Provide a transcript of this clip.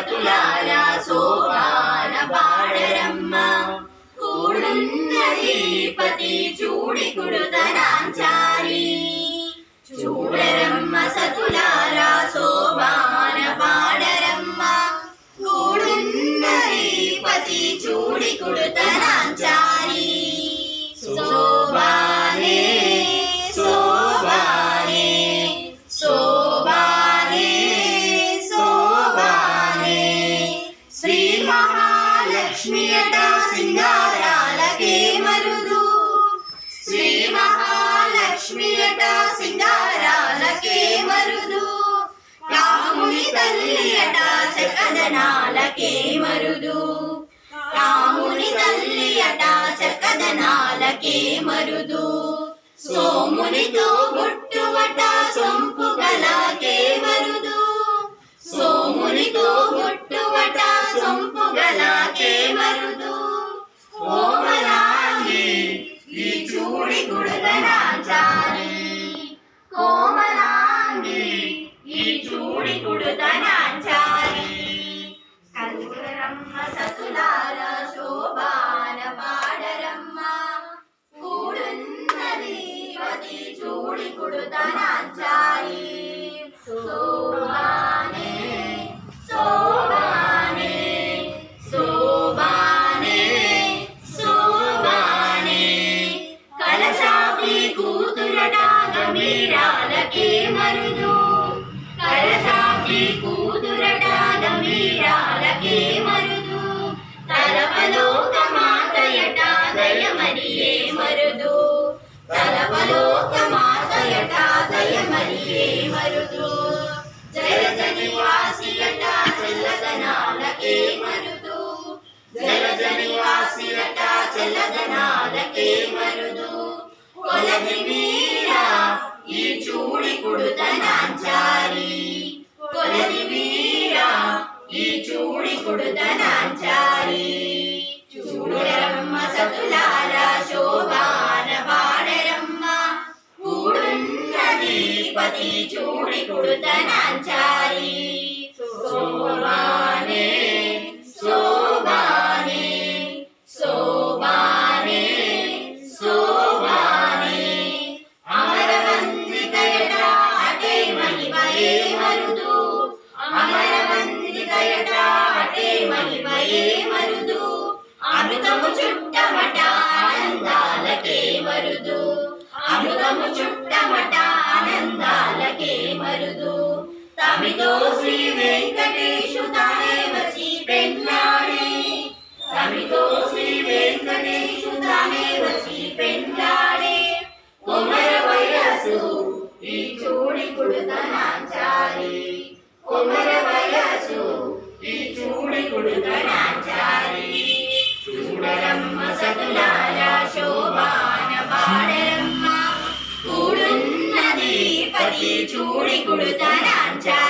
సతులారా శోభాన పాడరమ్మ కూడున్నది పతి చూడి కుడుతనాంచారి చూడరమ్మ సతులారా శోభాన పాడరమ్మ కూడున్నది పతి చూడి కుడుతనాంచారి శోభానే శోభానే శోభానే శోభానే శ్రీ మహాలక్ష్మియట సింగారాలకే మరుదు శ్రీ మహాలక్ష్మియట సింగారాలకే మరుదు రాముని తల్లియట చకదనాలకే మరుదు రాముని తల్లియట చకదనాలకే మరుదు సోమునితో బొట్టువట సొంపుగలకే మరుదు సోమునితో బొట్టువట సొంపుగలకే మరుదు కోమలాంగి ఈ చూడి కుడుతనాంచారి కోమలాంగి ఈ చూడి కుడుతనాంచారి కలుగురమ్మ సతులార శోభాన పాడరమ్మ కూడున్నది పతి చూడి కుడుతనాంచారి శోభానే శోభానే శోభానే శోభానే కలశాపి కూతురట గంభీరాలకే మరుదు కలశాపి కూతురట గంభీరాలకే మరుదు తలపలోక మాతయట దయమరియే మరుదు తలపలోక మాతయట దయమరియే మరుదు జలజ నివాసియట చల్లదనాలకే మరుదు జలజ నివాసియట చల్లదనాలకే మరుదు కొలది వీరా ఈ చూడి కుడుతనాంచారి కొలది వీరా ఈ చూడి కుడుతనాంచారి చూడరమ్మ సతులారా శోభాన పాడరమ్మ కూడున్నది పతి చూడి కుడుతనాంచారి శోభానే శోభానే శోభానే శోభానే అమరవందితయట అటే మహిమయే మరుదు అమరవందితయట అటే మహిమయే మరుదు అమృతము చుట్టమట ఆనందాలకే మరుదు అమృతము చుట్టమట ఆనందాలకే మరుదు తమితో శ్రీ వెంకటేశు తానే వచ్చి పెన్నాడే తమితో శ్రీ వెంకటేశు తానే వచ్చి పెన్నాడే కొమర వయసు ఈ చూడి కుడుతనాంచారి కొమర వయసు ఈ చూడి కుడుతనాంచారి చూడరమ్మ సతులారా శోభాన పాడరమ్మ కూడున్నది పతి చూడి కుడుతనాంచారి